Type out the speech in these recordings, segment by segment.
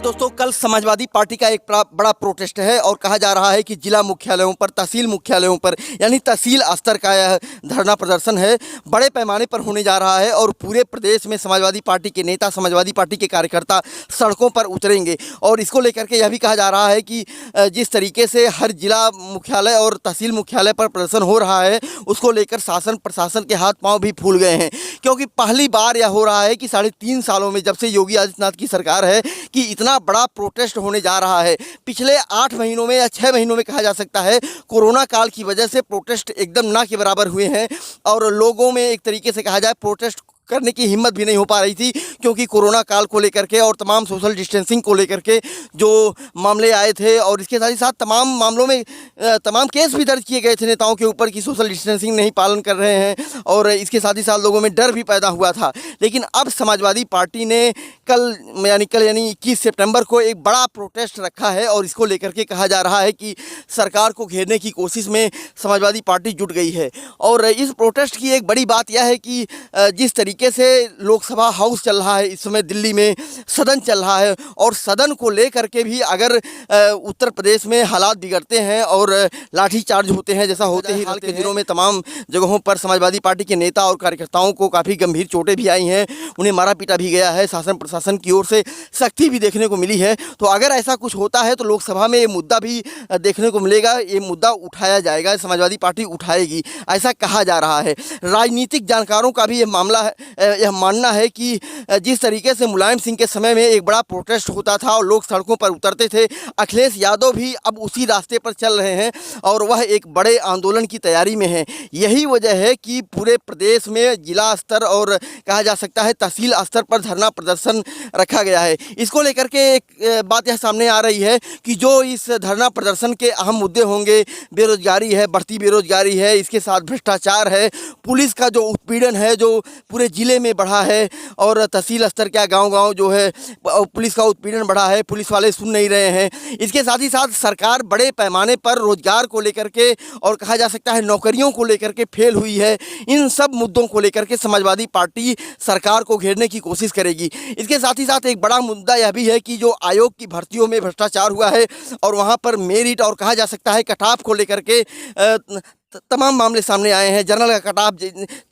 दोस्तों, कल समाजवादी पार्टी का एक बड़ा प्रोटेस्ट है और कहा जा रहा है कि जिला मुख्यालयों पर, तहसील मुख्यालयों पर यानी तहसील स्तर का यह धरना प्रदर्शन है, बड़े पैमाने पर होने जा रहा है और पूरे प्रदेश में समाजवादी पार्टी के नेता, समाजवादी पार्टी के कार्यकर्ता सड़कों पर उतरेंगे। और इसको लेकर के यह भी कहा जा रहा है कि जिस तरीके से हर जिला मुख्यालय और तहसील मुख्यालय पर प्रदर्शन हो रहा है, उसको लेकर शासन प्रशासन के हाथ पांव भी फूल गए हैं, क्योंकि पहली बार यह हो रहा है कि 3.5 सालों में, जब से योगी आदित्यनाथ की सरकार है, कि इतना बड़ा प्रोटेस्ट होने जा रहा है। पिछले 8 महीनों में या 6 महीनों में कहा जा सकता है, कोरोना काल की वजह से प्रोटेस्ट एकदम ना के बराबर हुए हैं और लोगों में एक तरीके से कहा जाए प्रोटेस्ट करने की हिम्मत भी नहीं हो पा रही थी, क्योंकि कोरोना काल को लेकर के और तमाम सोशल डिस्टेंसिंग को लेकर के जो मामले आए थे और इसके साथ ही साथ तमाम मामलों में तमाम केस भी दर्ज किए गए थे नेताओं के ऊपर कि सोशल डिस्टेंसिंग नहीं पालन कर रहे हैं और इसके साथ ही साथ लोगों में डर भी पैदा हुआ था। लेकिन अब समाजवादी पार्टी ने कल यानी 21 सितंबर को एक बड़ा प्रोटेस्ट रखा है और इसको लेकर के कहा जा रहा है कि सरकार को घेरने की कोशिश में समाजवादी पार्टी जुट गई है। और इस प्रोटेस्ट की एक बड़ी बात यह है कि जिस तरीके से लोकसभा हाउस चल रहा है इस समय, दिल्ली में सदन चल रहा है और सदन को लेकर के भी अगर उत्तर प्रदेश में हालात बिगड़ते हैं और लाठीचार्ज होते हैं, जैसा होते ही हाल के दिनों में तमाम जगहों पर समाजवादी पार्टी के नेता और कार्यकर्ताओं को काफ़ी गंभीर चोटें भी आई हैं, उन्हें मारा पीटा भी गया है, शासन प्रशासन की ओर से सख्ती भी देखने को मिली है। तो अगर ऐसा कुछ होता है तो लोकसभा में ये मुद्दा भी देखने को मिलेगा, ये मुद्दा उठाया जाएगा, समाजवादी पार्टी उठाएगी, ऐसा कहा जा रहा है। राजनीतिक जानकारों का भी ये मामला है, यह मानना है कि जिस तरीके से मुलायम सिंह के समय में एक बड़ा प्रोटेस्ट होता था और लोग सड़कों पर उतरते थे, अखिलेश यादव भी अब उसी रास्ते पर चल रहे हैं और वह एक बड़े आंदोलन की तैयारी में है। यही वजह है कि पूरे प्रदेश में जिला स्तर और कहा जा सकता है तहसील स्तर पर धरना प्रदर्शन रखा गया है। इसको लेकर के एक बात यह सामने आ रही है कि जो इस धरना प्रदर्शन के अहम मुद्दे होंगे, बेरोजगारी है, बढ़ती बेरोजगारी है, इसके साथ भ्रष्टाचार है, पुलिस का जो उत्पीड़न है जो पूरे ज़िले में बढ़ा है और तहसील स्तर क्या गांव-गांव जो है पुलिस का उत्पीड़न बढ़ा है, पुलिस वाले सुन नहीं रहे हैं। इसके साथ ही साथ सरकार बड़े पैमाने पर रोजगार को लेकर के और कहा जा सकता है नौकरियों को लेकर के फेल हुई है। इन सब मुद्दों को लेकर के समाजवादी पार्टी सरकार को घेरने की कोशिश करेगी। इसके साथ ही साथ एक बड़ा मुद्दा यह भी है कि जो आयोग की भर्तियों में भ्रष्टाचार हुआ है और वहाँ पर मेरिट और कहा जा सकता है कट ऑफ को लेकर के तमाम मामले सामने आए हैं। जनरल का कट ऑफ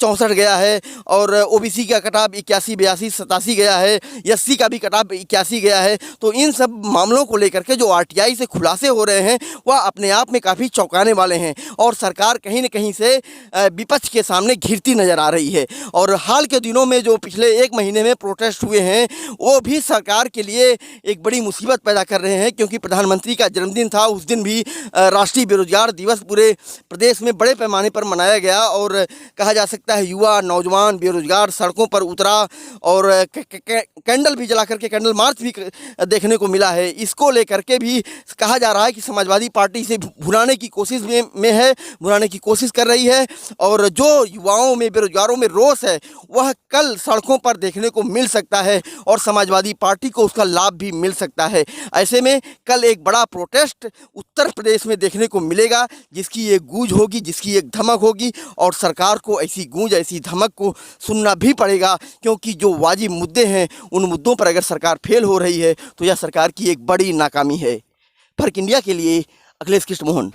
64 गया है और ओबीसी का कट ऑफ 81, 82, 87 गया है, एससी का भी कट ऑफ 81 गया है। तो इन सब मामलों को लेकर के जो आरटीआई से खुलासे हो रहे हैं वह अपने आप में काफ़ी चौंकाने वाले हैं और सरकार कहीं न कहीं से विपक्ष के सामने घिरती नज़र आ रही है। और हाल के दिनों में जो पिछले 1 महीने में प्रोटेस्ट हुए हैं वो भी सरकार के लिए एक बड़ी मुसीबत पैदा कर रहे हैं, क्योंकि प्रधानमंत्री का जन्मदिन था, उस दिन भी राष्ट्रीय बेरोजगार दिवस पूरे प्रदेश में बड़े पैमाने पर मनाया गया और कहा जा सकता है युवा नौजवान बेरोजगार सड़कों पर उतरा और कैंडल भी जला करके कैंडल मार्च भी देखने को मिला है। इसको लेकर के भी कहा जा रहा है कि समाजवादी पार्टी इसे भुनाने की कोशिश में है, भुनाने की कोशिश कर रही है और जो युवाओं में बेरोजगारों में रोष है वह कल सड़कों पर देखने को मिल सकता है और समाजवादी पार्टी को उसका लाभ भी मिल सकता है। ऐसे में कल एक बड़ा प्रोटेस्ट उत्तर प्रदेश में देखने को मिलेगा, जिसकी एक गूंज होगी, जिसकी एक धमक होगी और सरकार को ऐसी गूंज, ऐसी धमक को सुनना भी पड़ेगा, क्योंकि जो वाजिब मुद्दे हैं उन मुद्दों पर अगर सरकार फेल हो रही है तो यह सरकार की एक बड़ी नाकामी है। फर्क इंडिया के लिए अखिलेश कृष्ण मोहन।